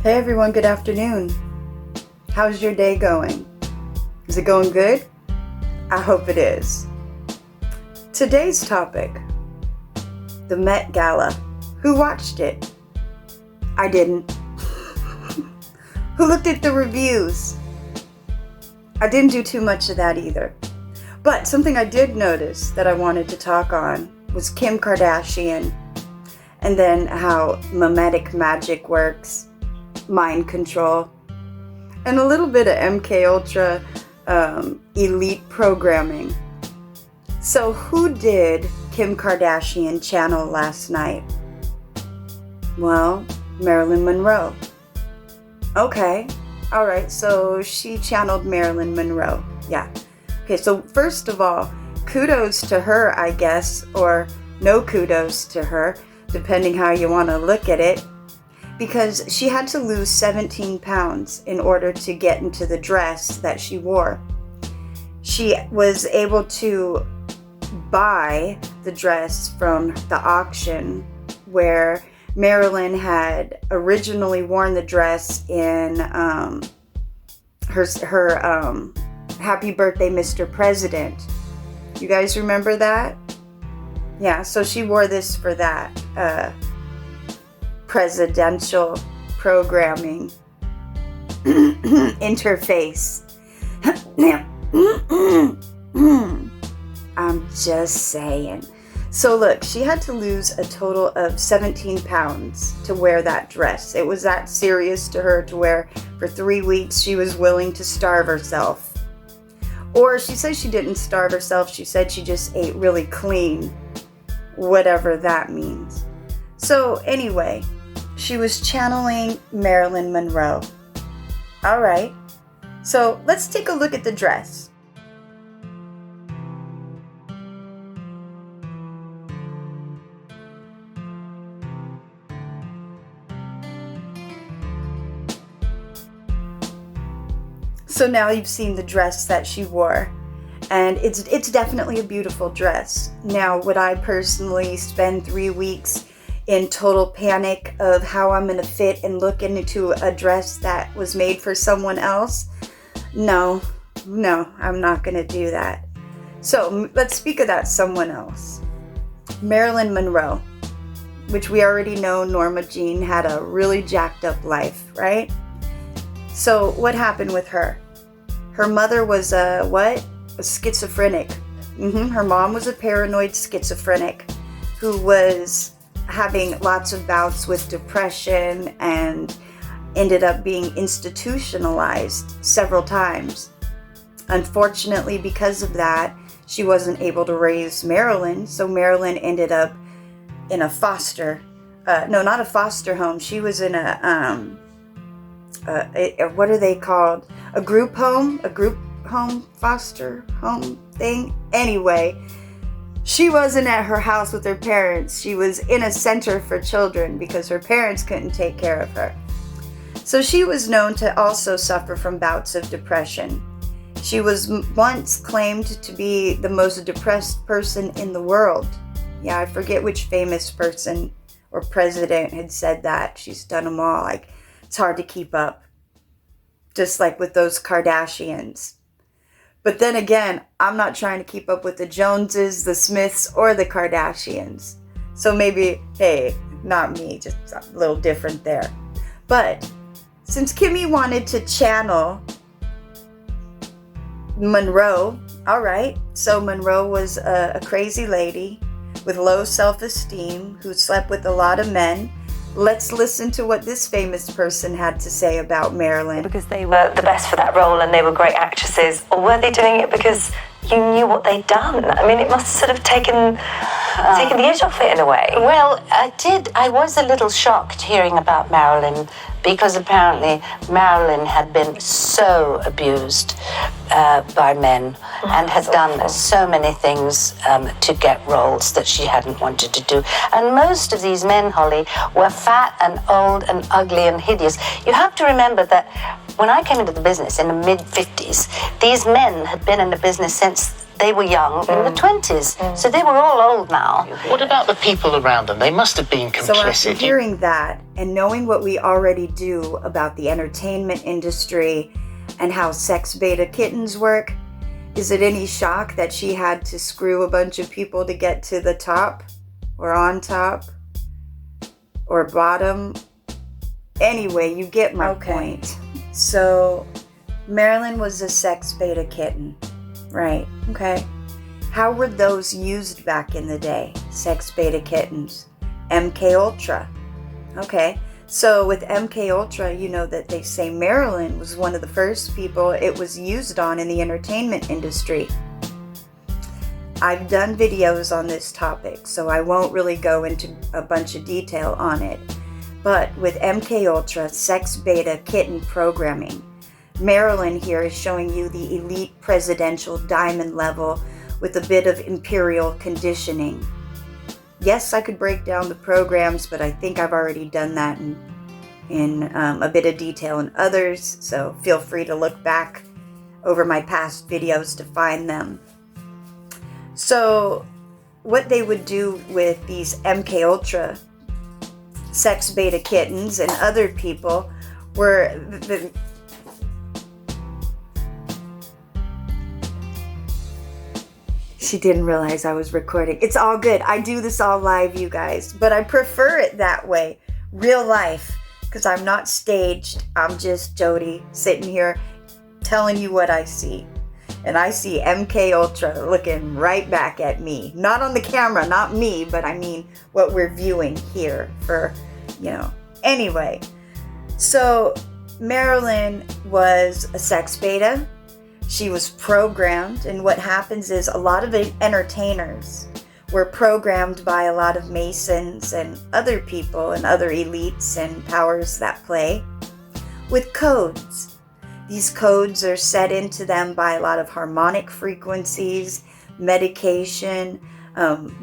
Hey everyone, good afternoon. How's your day going? Is it going good? I hope it is. Today's topic, the Met Gala. Who watched it? I didn't. Who looked at the reviews? I didn't do too much of that either. But something I did notice that I wanted to talk on was Kim Kardashian, and then how mimetic magic works, mind control, and a little bit of MK Ultra elite programming. So who did Kim Kardashian channel last night? Well, Marilyn Monroe. Okay, alright, so she channeled Marilyn Monroe. Yeah. Okay, so first of all, kudos to her, I guess, or no kudos to her, depending how you want to look at it, because she had to lose 17 pounds in order to get into the dress that she wore. She was able to buy the dress from the auction where Marilyn had originally worn the dress in her Happy Birthday, Mr. President. You guys remember that? Yeah, so she wore this for that presidential programming interface. I'm just saying. So look, she had to lose a total of 17 pounds to wear that dress. It was that serious to her to wear for 3 weeks. She was willing to starve herself. Or she says she didn't starve herself. She said she just ate really clean, whatever that means. So anyway, she was channeling Marilyn Monroe. All right, so let's take a look at the dress. So now you've seen the dress that she wore, and it's definitely a beautiful dress. Now, would I personally spend 3 weeks in total panic of how I'm going to fit and look into a dress that was made for someone else? No, I'm not going to do that. So let's speak of that someone else. Marilyn Monroe, which we already know Norma Jean had a really jacked up life, right? So what happened with her? Her mother was a schizophrenic. Her mom was a paranoid schizophrenic who was having lots of bouts with depression and ended up being institutionalized several times. Unfortunately, because of that, she wasn't able to raise Marilyn, so Marilyn ended up in a not a foster home. She was in what are they called? A group home, foster home thing. Anyway, she wasn't at her house with her parents. She was in a center for children because her parents couldn't take care of her. So she was known to also suffer from bouts of depression. She was once claimed to be the most depressed person in the world. Yeah, I forget which famous person or president had said that. She's done them all. Like, it's hard to keep up. Just like with those Kardashians. But then again, I'm not trying to keep up with the Joneses, the Smiths, or the Kardashians. So maybe, hey, not me, just a little different there. But since Kimmy wanted to channel Monroe, all right, so Monroe was a crazy lady with low self-esteem who slept with a lot of men. Let's listen to what this famous person had to say about Marilyn. Because they were the best for that role and they were great actresses, or were they doing it because you knew what they'd done? I mean, it must have sort of taken the edge off it in a way. Well, I was a little shocked hearing about Marilyn, because apparently Marilyn had been so abused by men and had done so many things to get roles that she hadn't wanted to do. And most of these men, Holly, were fat and old and ugly and hideous. You have to remember that when I came into the business in the mid-50s, these men had been in the business since they were young, in the 20s. So they were all old now. What about the people around them? They must have been complicit. So after hearing that, and knowing what we already do about the entertainment industry and how sex beta kittens work, is it any shock that she had to screw a bunch of people to get to the top, or on top, or bottom? Anyway, you get my point. So, Marilyn was a sex beta kitten, right? Okay. How were those used back in the day? Sex beta kittens. MK Ultra. Okay. So with MK Ultra, you know that they say Marilyn was one of the first people it was used on in the entertainment industry. I've done videos on this topic, so I won't really go into a bunch of detail on it. But with MK Ultra sex beta kitten programming, Marilyn here is showing you the elite presidential diamond level with a bit of Imperial conditioning. Yes, I could break down the programs, but I think I've already done that in a bit of detail in others, so feel free to look back over my past videos to find them. So what they would do with these MK Ultra sex beta kittens and other people were She didn't realize I was recording. It's all good. I do this all live, you guys. But I prefer it that way. Real life. Because I'm not staged. I'm just Jody sitting here telling you what I see. And I see MK Ultra looking right back at me. Not on the camera, not me, but I mean what we're viewing here for, Anyway. So Marilyn was a sex beta. She was programmed, and what happens is a lot of entertainers were programmed by a lot of Masons and other people and other elites and powers that play with codes. These codes are set into them by a lot of harmonic frequencies, medication,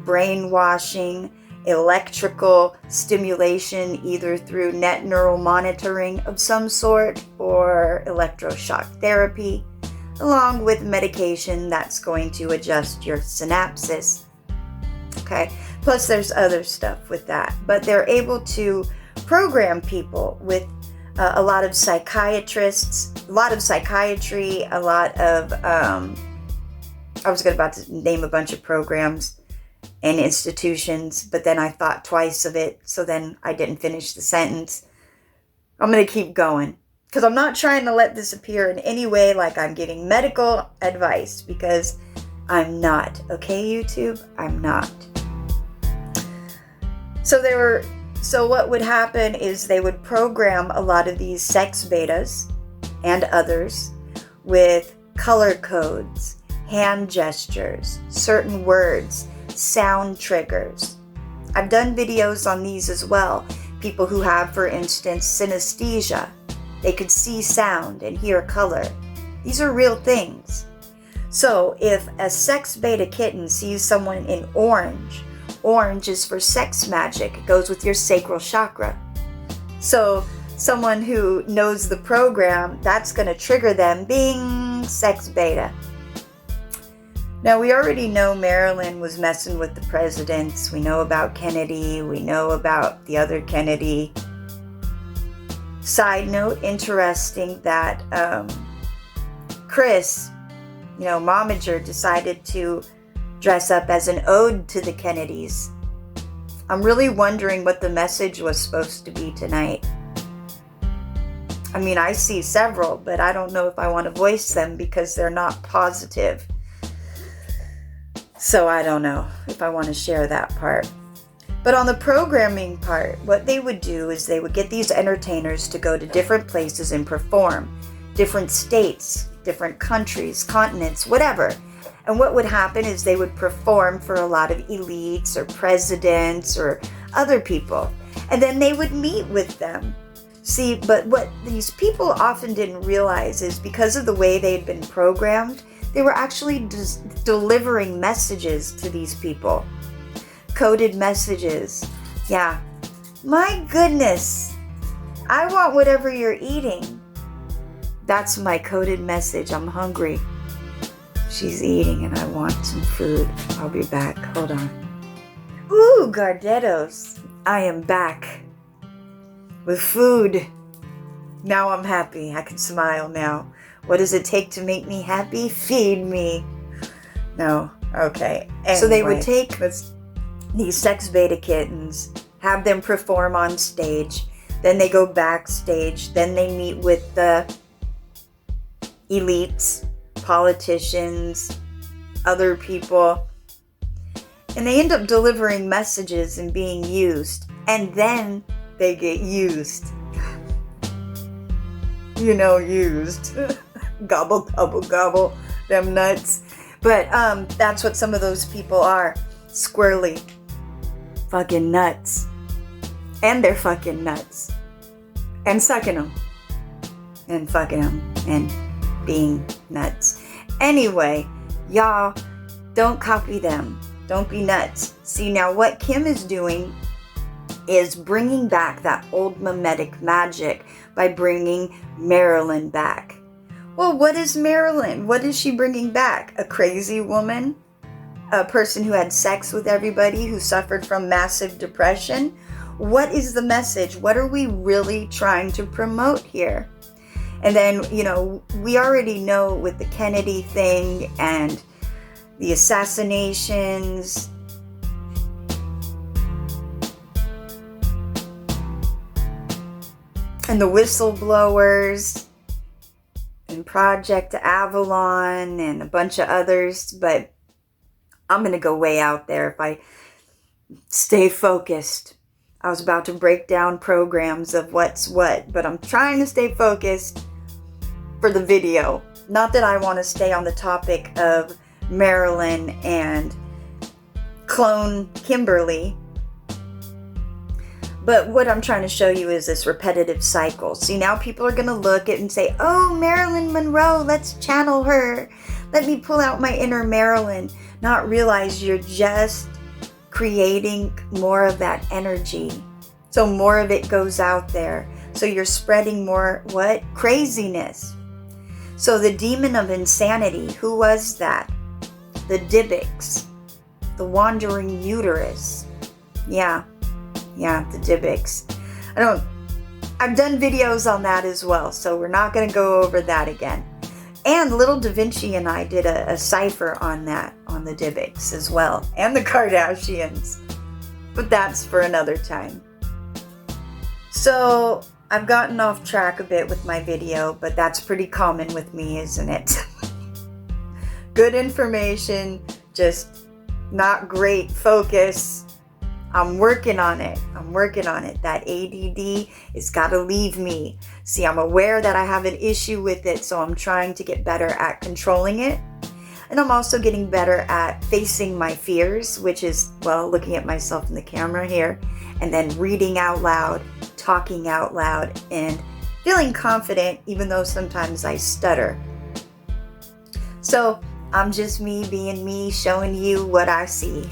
brainwashing, electrical stimulation, either through net neural monitoring of some sort or electroshock therapy, along with medication that's going to adjust your synapses. Okay, plus there's other stuff with that, but they're able to program people with a lot of psychiatrists, a lot of psychiatry, a lot of, I was about to name a bunch of programs and institutions, but then I thought twice of it, so then I didn't finish the sentence. I'm going to keep going. Because I'm not trying to let this appear in any way like I'm giving medical advice, because I'm not. Okay, YouTube? I'm not. So what would happen is they would program a lot of these sex betas and others with color codes, hand gestures, certain words, sound triggers. I've done videos on these as well. People who have, for instance, synesthesia. They could see sound and hear color. These are real things. So if a sex beta kitten sees someone in orange, orange is for sex magic. It goes with your sacral chakra. So someone who knows the program, that's going to trigger them, bing, sex beta. Now we already know Marilyn was messing with the presidents. We know about Kennedy. We know about the other Kennedy. Side note, interesting that Chris, Momager, decided to dress up as an ode to the Kennedys. I'm really wondering what the message was supposed to be tonight. I mean, I see several, but I don't know if I want to voice them because they're not positive. So I don't know if I want to share that part. But on the programming part, what they would do is they would get these entertainers to go to different places and perform, different states, different countries, continents, whatever. And what would happen is they would perform for a lot of elites or presidents or other people. And then they would meet with them. See, but what these people often didn't realize is because of the way they'd been programmed, they were actually delivering messages to these people. Coded messages. Yeah. My goodness. I want whatever you're eating. That's my coded message. I'm hungry. She's eating and I want some food. I'll be back. Hold on. Ooh, Gardettos. I am back. with food. Now I'm happy. I can smile now. What does it take to make me happy? Feed me. No. Okay. Anyway, so they would take these sex beta kittens, have them perform on stage. Then they go backstage. Then they meet with the elites, politicians, other people. And they end up delivering messages and being used. And then they get used. You know, used. Gobble, gobble, gobble. Them nuts. But that's what some of those people are. Squirrely. Fucking nuts. And they're fucking nuts. And sucking them. And fucking them. And being nuts. Anyway, y'all, don't copy them. Don't be nuts. See, now what Kim is doing is bringing back that old mimetic magic by bringing Marilyn back. Well, what is Marilyn? What is she bringing back? A crazy woman? A person who had sex with everybody, who suffered from massive depression? What is the message? What are we really trying to promote here? And then, you know, we already know with the Kennedy thing and the assassinations, and the whistleblowers, and Project Avalon, and a bunch of others, but I'm going to go way out there if I stay focused. I was about to break down programs of what's what, but I'm trying to stay focused for the video. Not that I want to stay on the topic of Marilyn and clone Kimberly, but what I'm trying to show you is this repetitive cycle. See, now people are going to look at it and say, oh, Marilyn Monroe, let's channel her. Let me pull out my inner Marilyn. Not realize you're just creating more of that energy. So more of it goes out there. So you're spreading more, what? Craziness. So the demon of insanity, who was that? The Dybbuk's. The wandering uterus. Yeah, the Dybbuk's. I've done videos on that as well, so we're not going to go over that again. And Little Da Vinci and I did a cipher on that, on the Dybbuk's as well, and the Kardashians. But that's for another time. So I've gotten off track a bit with my video, but that's pretty common with me, isn't it? Good information, just not great focus. I'm working on it. That ADD has got to leave me. See, I'm aware that I have an issue with it, so I'm trying to get better at controlling it. And I'm also getting better at facing my fears, which is, well, looking at myself in the camera here, and then reading out loud, talking out loud, and feeling confident, even though sometimes I stutter. So I'm just me being me, showing you what I see.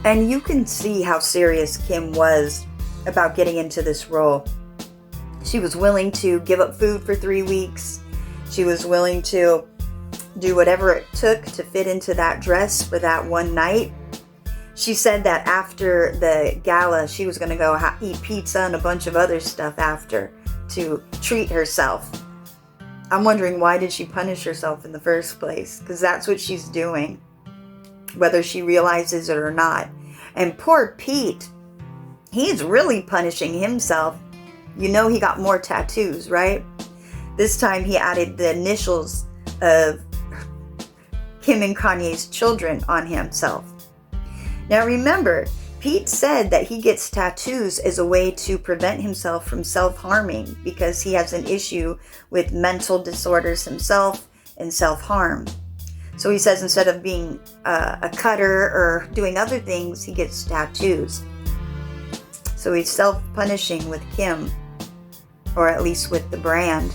And you can see how serious Kim was about getting into this role. She was willing to give up food for 3 weeks. She was willing to do whatever it took to fit into that dress for that one night. She said that after the gala, she was going to go eat pizza and a bunch of other stuff after to treat herself. I'm wondering, why did she punish herself in the first place? Because that's what she's doing, whether she realizes it or not. And poor Pete, he's really punishing himself. You know, he got more tattoos, right? This time he added the initials of Kim and Kanye's children on himself. Now remember, Pete said that he gets tattoos as a way to prevent himself from self-harming because he has an issue with mental disorders himself and self-harm. So he says instead of being a cutter or doing other things, he gets tattoos. So he's self-punishing with Kim, or at least with the brand.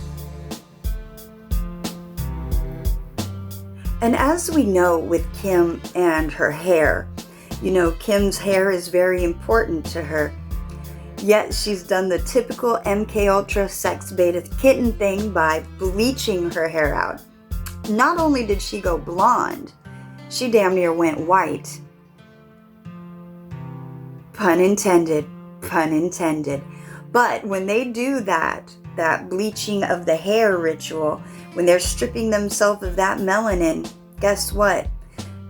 And as we know with Kim and her hair, you know, Kim's hair is very important to her. Yet she's done the typical MK Ultra sex beta kitten thing by bleaching her hair out. Not only did she go blonde, she damn near went white. Pun intended. pun intended. But when they do that bleaching of the hair ritual, when they're stripping themselves of that melanin, guess what?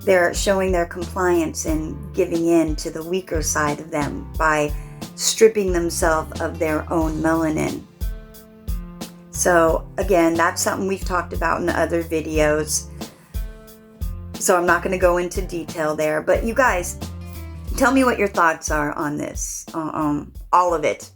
They're showing their compliance and giving in to the weaker side of them by stripping themselves of their own melanin. So again, that's something we've talked about in other videos. So I'm not going to go into detail there. But you guys, tell me what your thoughts are on this. All of it.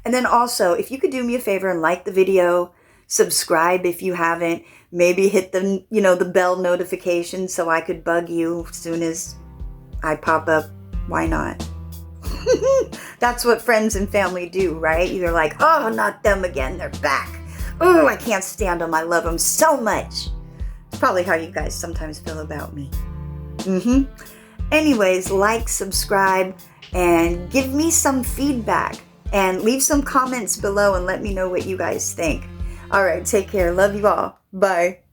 And then also, if you could do me a favor and like the video, subscribe if you haven't, maybe hit the, the bell notification so I could bug you as soon as I pop up. Why not? That's what friends and family do, right? You're like, oh, not them again. They're back. Oh, I can't stand them. I love them so much. It's probably how you guys sometimes feel about me. Anyways, like, subscribe, and give me some feedback. And leave some comments below and let me know what you guys think. All right, take care. Love you all. Bye.